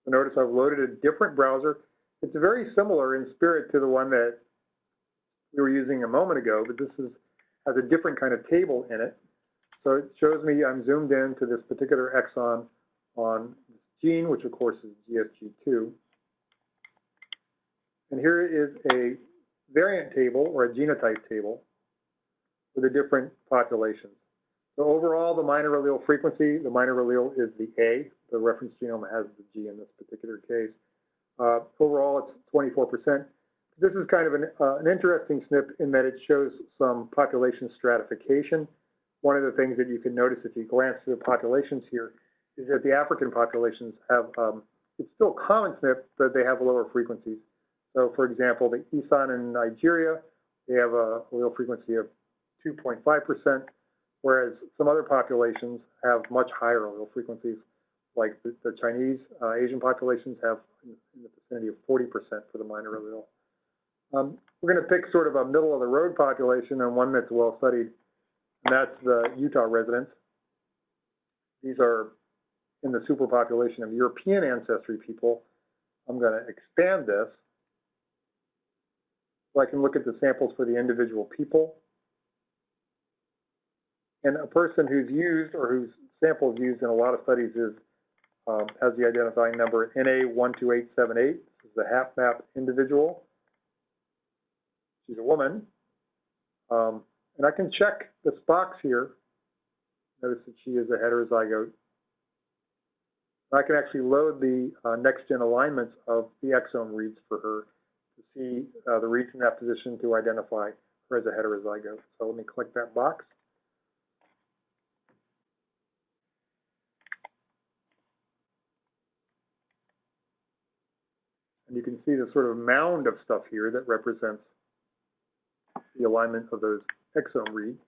So notice I've loaded a different browser. It's very similar in spirit to the one that we were using a moment ago, but this has a different kind of table in it. So it shows me I'm zoomed in to this particular exon on this gene, which of course is GSG2. And here is a variant table or a genotype table for the different populations. So overall, the minor allele frequency, the minor allele is the A. The reference genome has the G in this particular case. Overall, it's 24%. This is kind of an interesting SNP in that it shows some population stratification. One of the things that you can notice if you glance through the populations here is that the African populations have, it's still a common SNP, but they have lower frequencies. So for example, the Isan in Nigeria, they have a allele frequency of 2.5%, whereas some other populations have much higher allele frequencies, like the Chinese, Asian populations have in the vicinity of 40% for the minor allele. We're going to pick sort of a middle-of-the-road population and one that's well studied, and that's the Utah residents. These are in the superpopulation of European ancestry people. I'm going to expand this so I can look at the samples for the individual people. And a person who's used or whose sample is used in a lot of studies is has the identifying number NA12878. This is the HapMap individual. She's a woman. And I can check this box here. Notice that she is a heterozygote. I can actually load the next-gen alignments of the exome reads for her to see the reads in that position to identify her as a heterozygote. So let me click that box. And you can see the sort of mound of stuff here that represents the alignment of those exome reads.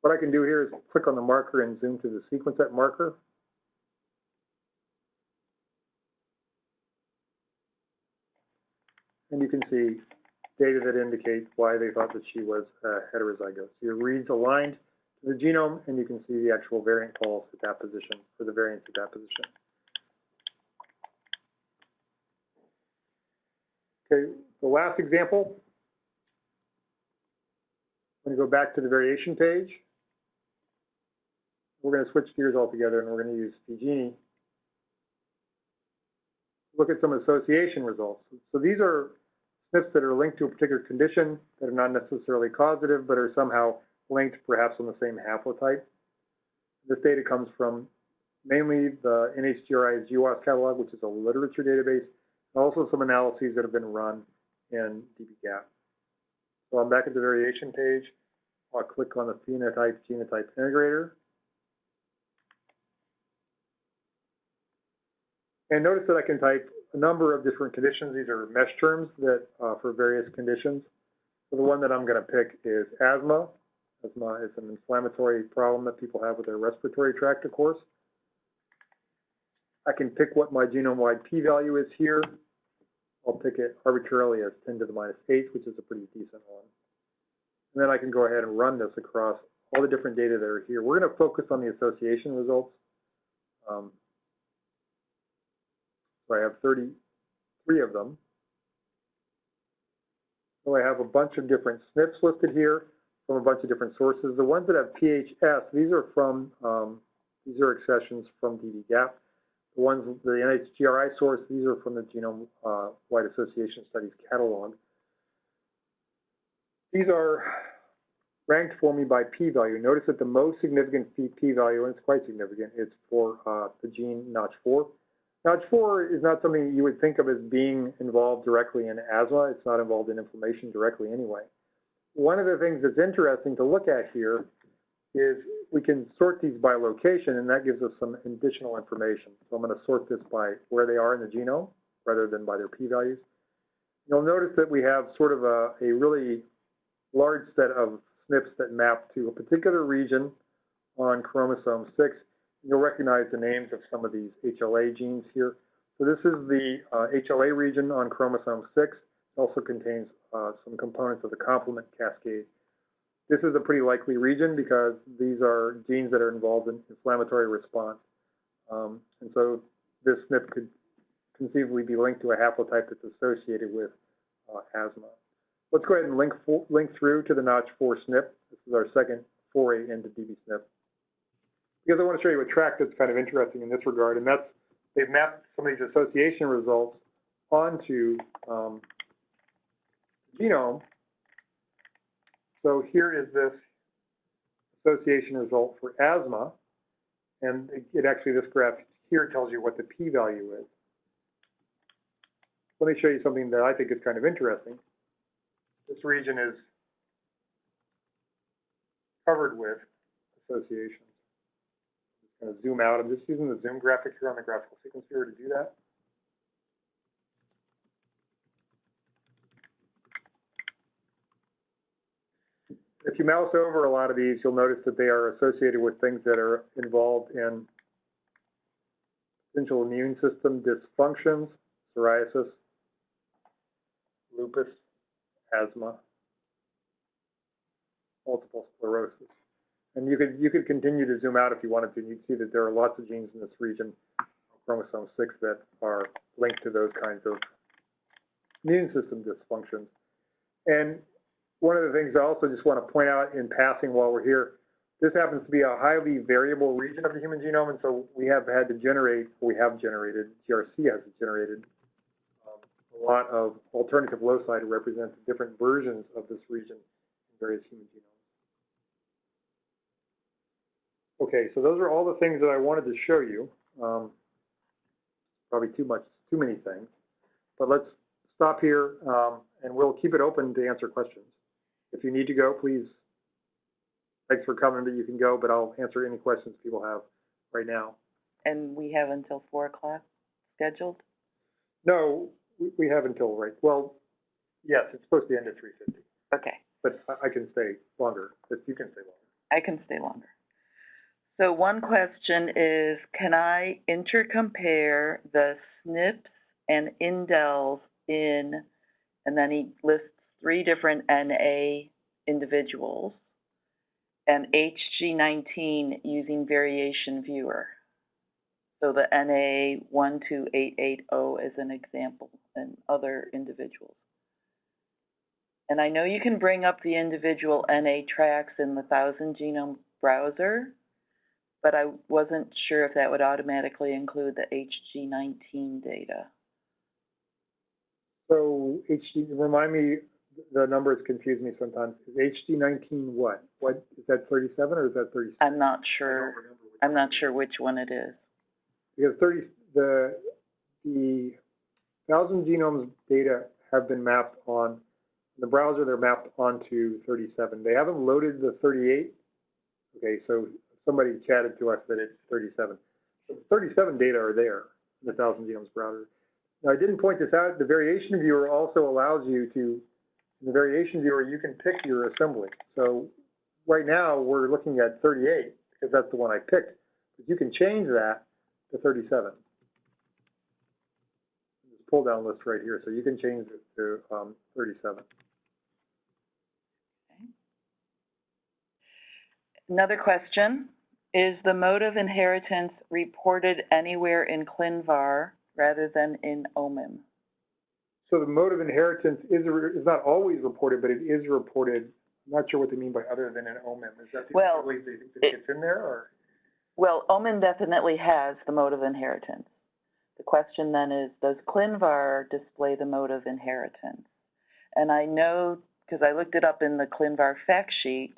What I can do here is click on the marker and zoom to the sequence at marker. And you can see data that indicates why they thought that she was heterozygote. So your reads aligned to the genome, and you can see the actual variant calls at that position, for the variants at that position. Okay, the last example, I'm going to go back to the variation page. We're going to switch gears altogether, and we're going to use Figini. Look at some association results. So these are SNPs that are linked to a particular condition that are not necessarily causative, but are somehow linked perhaps on the same haplotype. This data comes from mainly the NHGRI's GWAS catalog, which is a literature database, and also some analyses that have been run in dbGaP. So I'm back at the variation page. I'll click on the Phenotypes Genotype Integrator. And notice that I can type a number of different conditions. These are mesh terms that for various conditions. So the one that I'm going to pick is asthma. Asthma is an inflammatory problem that people have with their respiratory tract, of course. I can pick what my genome-wide p-value is here. I'll pick it arbitrarily as 10 to the minus 8, which is a pretty decent one. And then I can go ahead and run this across all the different data that are here. We're going to focus on the association results. So I have 33 of them. So I have a bunch of different SNPs listed here from a bunch of different sources. The ones that have PHS, these are from these are accessions from dbGaP. The ones, the NHGRI source, these are from the Genome-Wide Association Studies catalog. These are ranked for me by p-value. Notice that the most significant p-value, and it's quite significant, is for the gene Notch4. Notch4 is not something you would think of as being involved directly in asthma. It's not involved in inflammation directly anyway. One of the things that's interesting to look at here is we can sort these by location, and that gives us some additional information. So I'm going to sort this by where they are in the genome rather than by their p-values. You'll notice that we have sort of a really large set of SNPs that map to a particular region on chromosome 6. You'll recognize the names of some of these HLA genes here. So this is the HLA region on chromosome 6. It also contains some components of the complement cascade. This is a pretty likely region because these are genes that are involved in inflammatory response. And so this SNP could conceivably be linked to a haplotype that's associated with asthma. Let's go ahead and link through to the Notch4 SNP. This is our second foray into dbSNP. Because I want to show you a track that's kind of interesting in this regard, and that's they've mapped some of these association results onto the genome. So here is this association result for asthma, and it actually, this graph here tells you what the p-value is. Let me show you something that I think is kind of interesting. This region is covered with associations. I'm just going to zoom out. I'm just using the zoom graphic here on the graphical sequence viewer to do that. If you mouse over a lot of these, you'll notice that they are associated with things that are involved in potential immune system dysfunctions, psoriasis, lupus, asthma, multiple sclerosis. And you could continue to zoom out if you wanted to. You'd see that there are lots of genes in this region, chromosome 6, that are linked to those kinds of immune system dysfunctions. And one of the things I also just want to point out in passing while we're here, this happens to be a highly variable region of the human genome, and so we have had to generate, GRC has generated a lot of alternative loci to represent the different versions of this region in various human genomes. Okay, so those are all the things that I wanted to show you. Probably too many things, but let's stop here, and we'll keep it open to answer questions. If you need to go, please, thanks for coming, but you can go, but I'll answer any questions people have right now. And we have until 4 o'clock scheduled? No, we have until, well, yes, it's supposed to end at 3:50. Okay. But I can stay longer, but you can stay longer. I can stay longer. So one question is, can I intercompare the SNPs and indels in, and then he lists 3 different NA individuals, and HG19 using variation viewer. So the NA 12880 is an example, and other individuals. And I know you can bring up the individual NA tracks in the 1000 genome browser, but I wasn't sure if that would automatically include the HG19 data. So remind me, the numbers confuse me sometimes. Is HG19 what? What is that, 37 or is that 36? I'm not sure. I'm not sure which one it is. Because the 1000 genomes data have been mapped on the browser. They're mapped onto 37. They haven't loaded the 38. Okay, so somebody chatted to us that it's 37. So 37 data are there in the 1000 genomes browser. Now, I didn't point this out. The variation viewer also allows you to, in the variation viewer, you can pick your assembly. So right now, we're looking at 38 because that's the one I picked. But you can change that to 37. This pull down list right here. So you can change it to 37. Okay. Another question. Is the mode of inheritance reported anywhere in Clin Var rather than in OMIM? So the mode of inheritance is not always reported, but it is reported. I'm not sure what they mean by other than in OMIM. Is that the way they think it's in there? Or? Well, OMIM definitely has the mode of inheritance. The question then is, does Clin Var display the mode of inheritance? And I know, because I looked it up in the Clin Var fact sheet,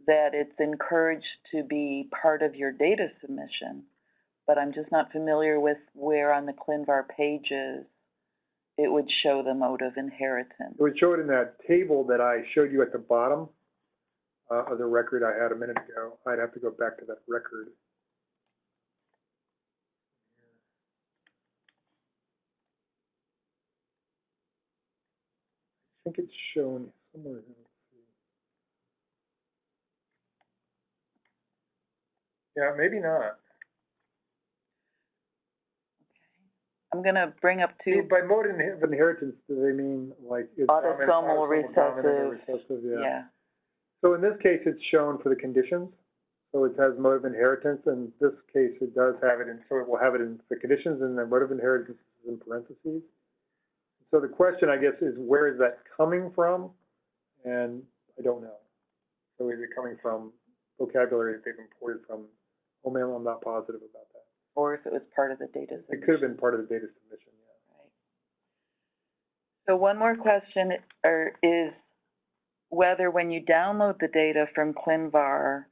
that it's encouraged to be part of your data submission, but I'm just not familiar with where on the Clin Var pages it would show the mode of inheritance. It would show it in that table that I showed you at the bottom of the record I had a minute ago. I'd have to go back to that record. I think it's shown somewhere. Yeah, maybe not. I'm going to bring up two. By mode of inheritance, do they mean like it's Autosomal dominant or recessive. recessive? Yeah. So in this case, it's shown for the conditions. So it has mode of inheritance. In this case, it does have it in, so it will have it in the conditions, and then mode of inheritance is in parentheses. So the question, I guess, is where is that coming from? And I don't know. So is it coming from vocabulary that they've imported from OMAM? I'm not positive about that. Or if it was part of the data submission. It could have been part of the data submission, yeah. Right. So one more question is whether when you download the data from Clin Var,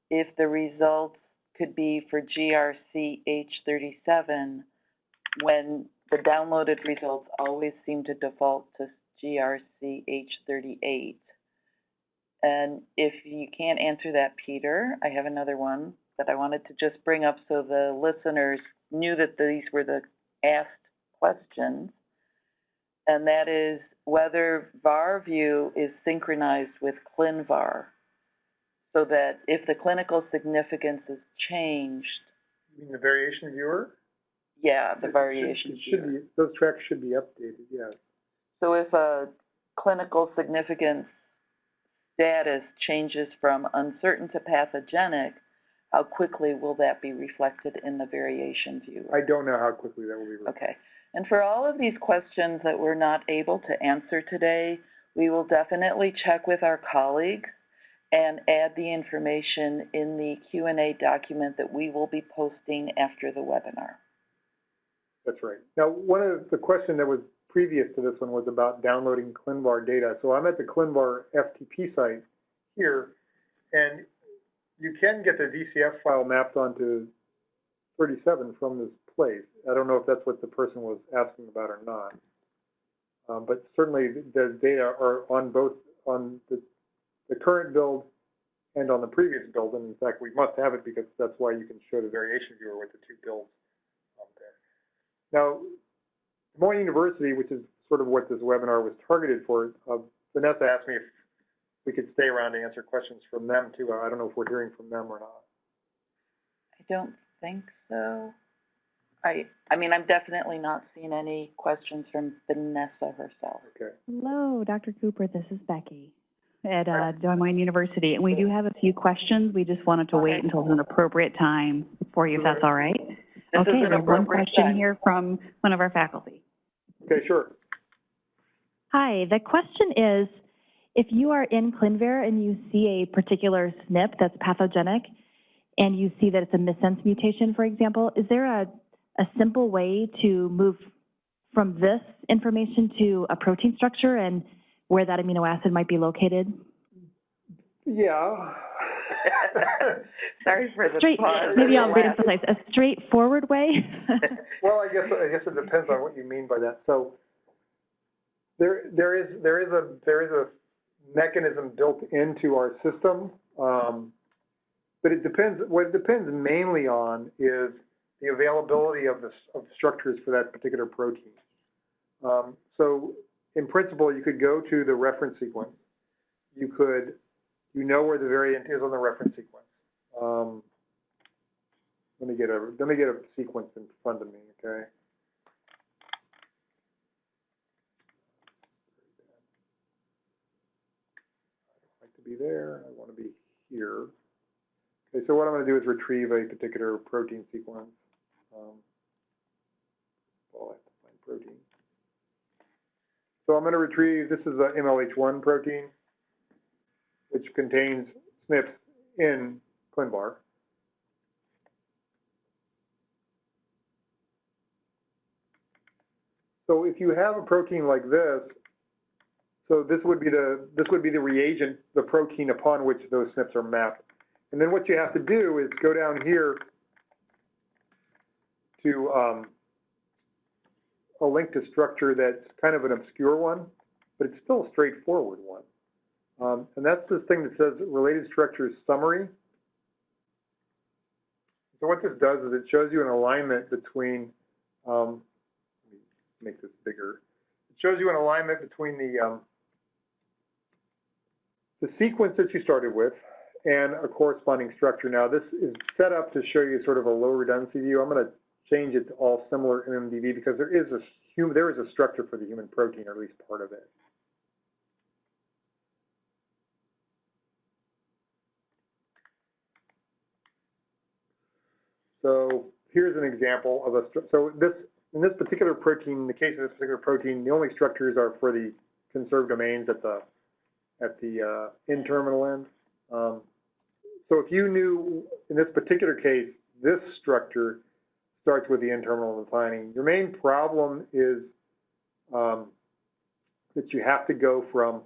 if the results could be for GRCH37, when the downloaded results always seem to default to GRCH38. And if you can't answer that, Peter, I have another one that I wanted to just bring up so the listeners knew that these were the asked questions. And that is whether VarView is synchronized with Clin Var, so that if the clinical significance is changed. You mean the variation viewer? Yeah, the variation viewer. Those tracks should be updated, yeah. So if a clinical significance status changes from uncertain to pathogenic, how quickly will that be reflected in the variation viewer? I don't know how quickly that will be reflected. Okay. And for all of these questions that we're not able to answer today, we will definitely check with our colleagues and add the information in the Q&A document that we will be posting after the webinar. That's right. Now, one of the question that was previous to this one was about downloading Clin Var data. So I'm at the Clin Var FTP site here, and you can get the VCF file mapped onto 37 from this place. I don't know if that's what the person was asking about or not. But certainly the data are on both on the current build and on the previous build. And in fact, we must have it because that's why you can show the variation viewer with the two builds there. Now, Des Moines University, which is sort of what this webinar was targeted for, Vanessa asked me if we could stay around to answer questions from them too. I don't know if we're hearing from them or not. I don't think so. I mean, I'm definitely not seeing any questions from Vanessa herself. Okay. Hello, Dr. Cooper. This is Becky at Des Moines University. And we do have a few questions. We just wanted to wait until an appropriate time for you, if that's all right. Okay, there's one question here from one of our faculty. Okay, sure. Hi, the question is, if you are in Clin Var and you see a particular SNP that's pathogenic and you see that it's a missense mutation, for example, is there a simple way to move from this information to a protein structure and where that amino acid might be located? Yeah. Sorry for the pause. Maybe I'll reemphasize, a straightforward way? Well, I guess it depends on what you mean by that. So there is a mechanism built into our system, but it depends. What it depends mainly on is the availability of structures for that particular protein. So in principle, you could go to the reference sequence. You know where the variant is on the reference sequence. Let me get a sequence in front of me, okay? I don't like to be there. I want to be here. Okay, so what I'm going to do is retrieve a particular protein sequence. Well, I have to find protein. So I'm going to retrieve, this is a MLH1 protein, which contains SNPs in Clin Var. So if you have a protein like this, so this would be the reagent, the protein upon which those SNPs are mapped. And then what you have to do is go down here to a link to structure that's kind of an obscure one, but it's still a straightforward one. And that's this thing that says related structures summary. So what this does is it shows you an alignment between, let me make this bigger. It shows you an alignment between the sequence that you started with and a corresponding structure. Now, this is set up to show you sort of a low redundancy view. I'm going to change it to all similar MMDV because there is a structure for the human protein, or at least part of it. So here's an example of in this particular protein, in the case of this particular protein, the only structures are for the conserved domains at the N-terminal end. So if you knew, in this particular case, this structure starts with the N-terminal methionine, your main problem is that you have to go from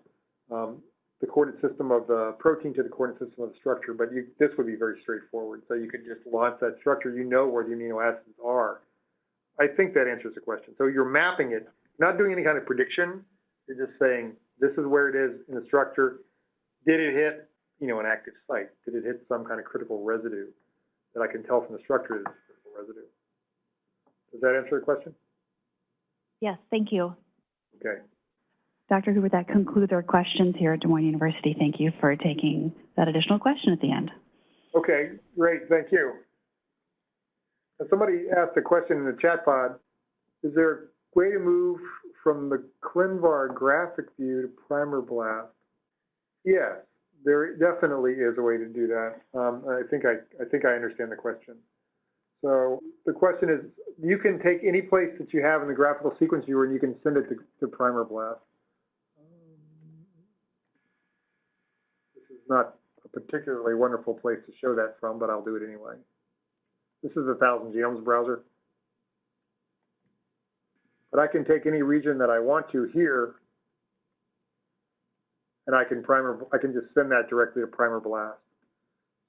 the coordinate system of the protein to the coordinate system of the structure, but this would be very straightforward. So you could just launch that structure. You know where the amino acids are. I think that answers the question. So you're mapping it, not doing any kind of prediction. You're just saying, this is where it is in the structure. Did it hit, an active site? Did it hit some kind of critical residue that I can tell from the structure is a critical residue? Does that answer the question? Yes, thank you. Okay. Dr. Hoover, that concludes our questions here at Des Moines University. Thank you for taking that additional question at the end. Okay, great, thank you. Somebody asked a question in the chat pod. Is there a way to move from the Clin Var graphic view to primer blast? Yes, there definitely is a way to do that. I think I understand the question. So the question is, you can take any place that you have in the graphical sequence viewer and you can send it to primer blast. This is not a particularly wonderful place to show that from, but I'll do it anyway. This is the 1000 Genomes browser. But I can take any region that I want to here, and I can just send that directly to primer blast.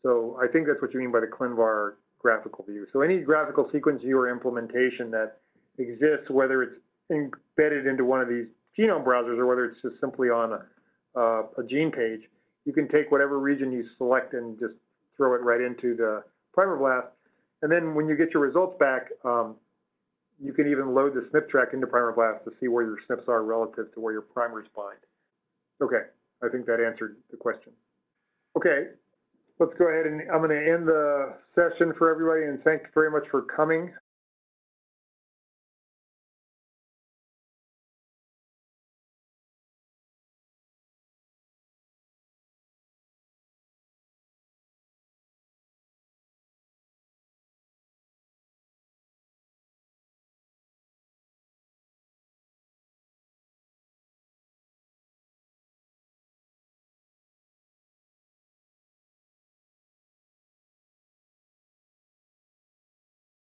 So I think that's what you mean by the Clin Var graphical view. So any graphical sequence viewer implementation that exists, whether it's embedded into one of these genome browsers or whether it's just simply on a gene page, you can take whatever region you select and just throw it right into the primer blast. And then when you get your results back, you can even load the SNP track into primer blast to see where your SNPs are relative to where your primers bind. Okay, I think that answered the question. Okay, let's go ahead and I'm going to end the session for everybody, and thanks very much for coming.